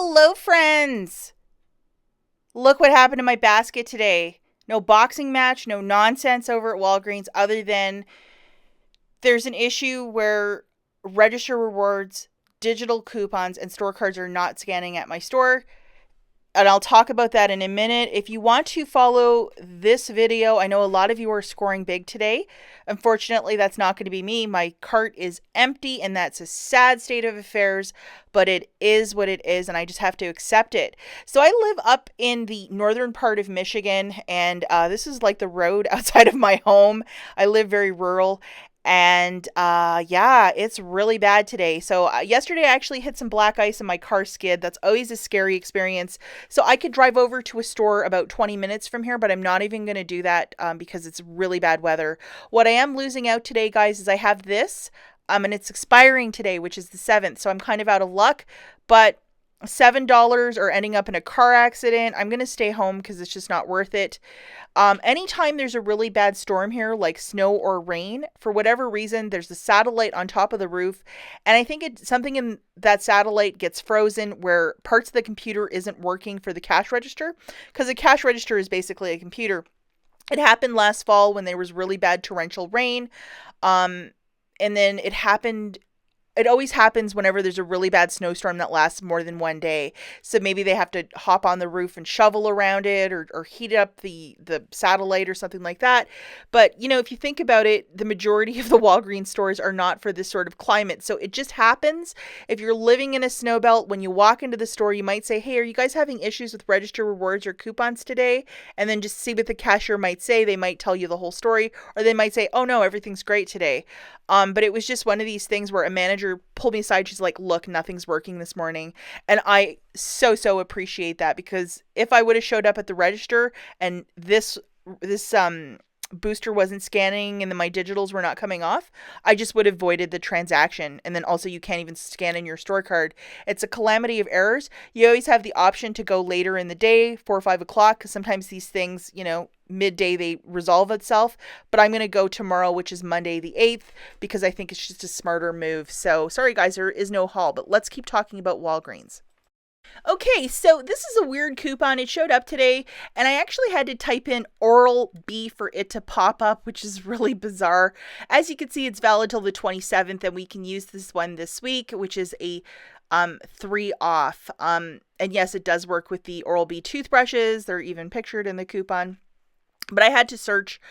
Hello, friends! Look what happened to my basket today. No boxing match, no nonsense over at Walgreens, other than there's an issue where register rewards, digital coupons, and store cards are not scanning at my store. And I'll talk about that in a minute. If you want to follow this video, I know a lot of you are scoring big today. Unfortunately, that's not going to be me. My cart is empty, and that's a sad state of affairs, but it is what it is, and I just have to accept it. So I live up in the northern part of Michigan, and this is like the road outside of my home. I live very rural, and yeah, it's really bad today. So yesterday I actually hit some black ice and my car skid. That's always a scary experience. So I could drive over to a store about 20 minutes from here, but I'm not even going to do that because it's really bad weather. What I am losing out today, guys, is I have this and it's expiring today, which is the 7th. So I'm kind of out of luck, but $7 or ending up in a car accident, I'm going to stay home because it's just not worth it. Anytime there's a really bad storm here, like snow or rain, for whatever reason, there's a satellite on top of the roof. And I think something in that satellite gets frozen where parts of the computer isn't working for the cash register, because the cash register is basically a computer. It happened last fall when there was really bad torrential rain. And then it always happens whenever there's a really bad snowstorm that lasts more than one day. So maybe they have to hop on the roof and shovel around it or heat up the satellite or something like that. But, you know, if you think about it, the majority of the Walgreens stores are not for this sort of climate. So it just happens. If you're living in a snow belt, when you walk into the store, you might say, hey, are you guys having issues with register rewards or coupons today? And then just see what the cashier might say. They might tell you the whole story, or they might say, oh no, everything's great today. But it was just one of these things where a manager pulled me aside. She's like, look, nothing's working this morning. And I so appreciate that, because if I would have showed up at the register and this booster wasn't scanning and then my digitals were not coming off, I just would have voided the transaction. And then also you can't even scan in your store card. It's a calamity of errors. You always have the option to go later in the day, 4 or 5 o'clock, because sometimes these things, you know, midday they resolve itself. But I'm going to go tomorrow, which is Monday the 8th, because I think it's just a smarter move. So sorry guys, there is no haul, but let's keep talking about Walgreens. Okay, so this is a weird coupon. It showed up today, and I actually had to type in Oral-B for it to pop up, which is really bizarre. As you can see, it's valid till the 27th, and we can use this one this week, which is a 3 off. And yes, it does work with the Oral-B toothbrushes. They're even pictured in the coupon. But I had to search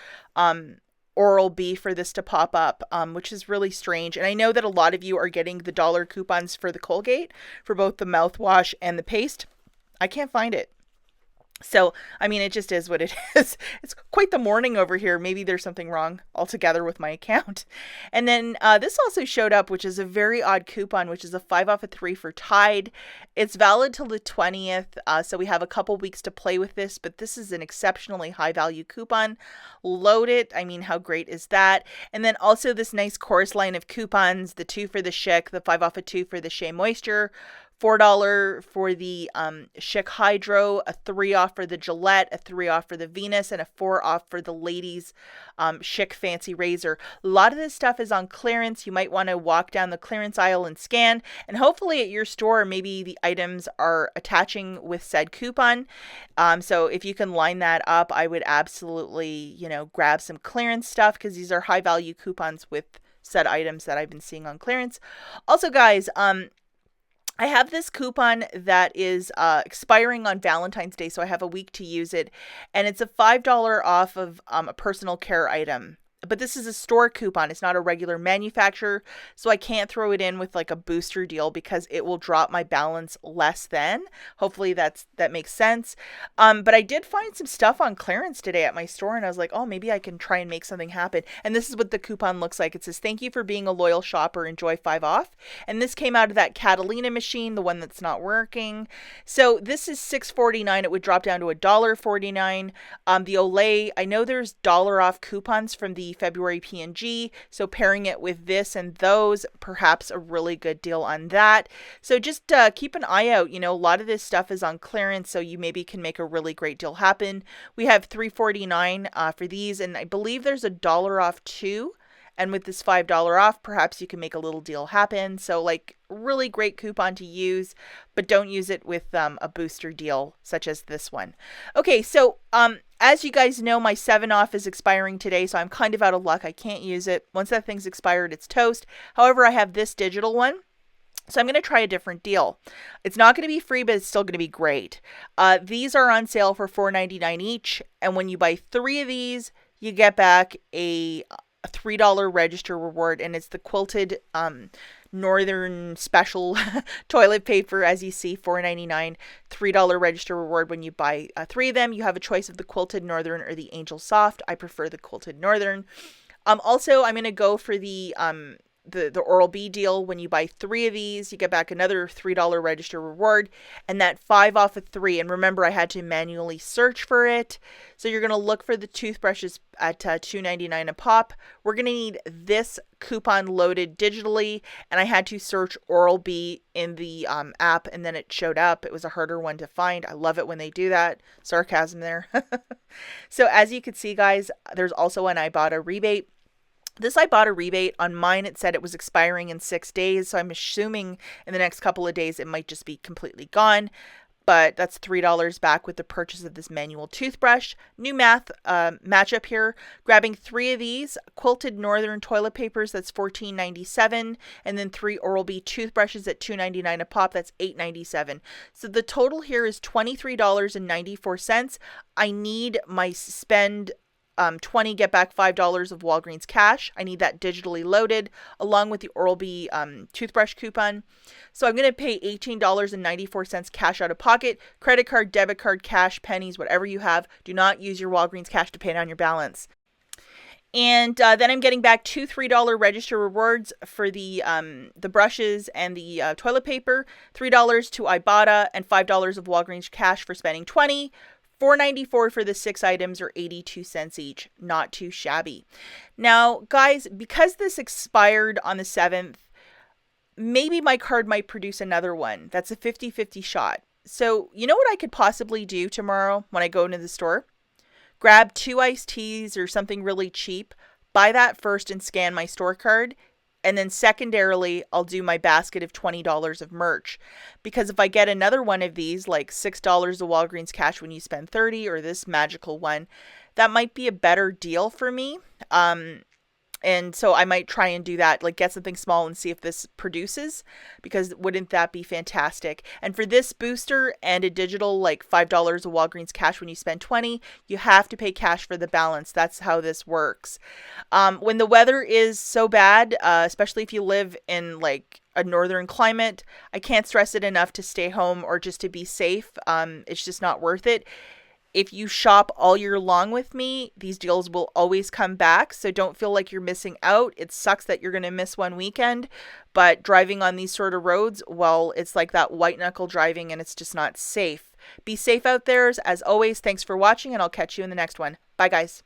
Oral-B for this to pop up, which is really strange. And I know that a lot of you are getting the dollar coupons for the Colgate, for both the mouthwash and the paste. I can't find it. So, I mean, it just is what it is. It's quite the morning over here. Maybe there's something wrong altogether with my account. And then this also showed up, which is a very odd coupon, which is a 5 off of 3 for Tide. It's valid till the 20th, so we have a couple weeks to play with this, but this is an exceptionally high value coupon. Load it. I mean, how great is that? And then also this nice chorus line of coupons, the 2 for the Schick, the 5 off of 2 for the Shea Moisture, $4 for the Schick Hydro, a 3 off for the Gillette, a 3 off for the Venus, and a 4 off for the ladies Schick Fancy Razor. A lot of this stuff is on clearance. You might want to walk down the clearance aisle and scan, and hopefully at your store maybe the items are attaching with said coupon. So if you can line that up, I would absolutely, you know, grab some clearance stuff, because these are high value coupons with said items that I've been seeing on clearance. Also, guys, I have this coupon that is expiring on Valentine's Day, so I have a week to use it, and it's a $5 off of a personal care item. But this is a store coupon. It's not a regular manufacturer, so I can't throw it in with like a booster deal because it will drop my balance less than. Hopefully that makes sense. But I did find some stuff on clearance today at my store, and I was like, oh, maybe I can try and make something happen. And this is what the coupon looks like. It says, thank you for being a loyal shopper. Enjoy 5 off. And this came out of that Catalina machine, the one that's not working. So this is $6.49. It would drop down to $1.49. The Olay, I know there's dollar off coupons from the February P&G, so pairing it with this and those, perhaps a really good deal on that. So just keep an eye out. You know, a lot of this stuff is on clearance, so you maybe can make a really great deal happen. We have $3.49 for these, and I believe there's $1 off too And with this $5 off, perhaps you can make a little deal happen. So like really great coupon to use, but don't use it with a booster deal such as this one. Okay, so as you guys know, my 7 off is expiring today, so I'm kind of out of luck. I can't use it. Once that thing's expired, it's toast. However, I have this digital one. So I'm going to try a different deal. It's not going to be free, but it's still going to be great. These are on sale for $4.99 each. And when you buy 3 of these, you get back a $3 register reward. And it's the quilted Northern Special toilet paper, as you see, $4.99, $3 register reward when you buy 3 of them. You have a choice of the quilted Northern or the Angel Soft. I prefer the quilted Northern. Also, I'm going to go for the Oral-B deal. When you buy 3 of these, you get back another $3 register reward, and that 5 off of 3. And remember, I had to manually search for it. So you're going to look for the toothbrushes at $2.99 a pop. We're going to need this coupon loaded digitally, and I had to search Oral-B in the app, and then it showed up. It was a harder one to find. I love it when they do that. Sarcasm there. So as you can see, guys, there's also an IBOTTA rebate. This IBOTTA rebate, on mine it said it was expiring in 6 days, so I'm assuming in the next couple of days it might just be completely gone. But that's $3 back with the purchase of this manual toothbrush. New math matchup here. Grabbing 3 of these quilted Northern toilet papers, that's $14.97, and then 3 Oral-B toothbrushes at $2.99 a pop, that's $8.97. So the total here is $23.94. I need my spend 20, get back $5 of Walgreens cash. I need that digitally loaded along with the Oral-B toothbrush coupon. So I'm going to pay $18.94 cash out of pocket. Credit card, debit card, cash, pennies, whatever you have. Do not use your Walgreens cash to pay down your balance. And then I'm getting back 2 $3 register rewards for the brushes and the toilet paper, $3 to IBOTTA, and $5 of Walgreens cash for spending 20. $4.94 for the 6 items, or 82 cents each. Not too shabby. Now, guys, because this expired on the 7th, maybe my card might produce another one. That's a 50-50 shot. So, you know what I could possibly do tomorrow when I go into the store? Grab 2 iced teas or something really cheap, buy that first and scan my store card, and then secondarily, I'll do my basket of $20 of merch. Because if I get another one of these, like $6 of Walgreens cash when you spend $30, or this magical one, that might be a better deal for me. And so I might try and do that, like get something small and see if this produces, because wouldn't that be fantastic? And for this booster and a digital, like $5 of Walgreens cash when you spend 20, you have to pay cash for the balance. That's how this works. When the weather is so bad, especially if you live in like a northern climate, I can't stress it enough to stay home or just to be safe. It's just not worth it. If you shop all year long with me, these deals will always come back. So don't feel like you're missing out. It sucks that you're going to miss one weekend, but driving on these sort of roads, well, it's like that white knuckle driving, and it's just not safe. Be safe out there. As always, thanks for watching, and I'll catch you in the next one. Bye, guys.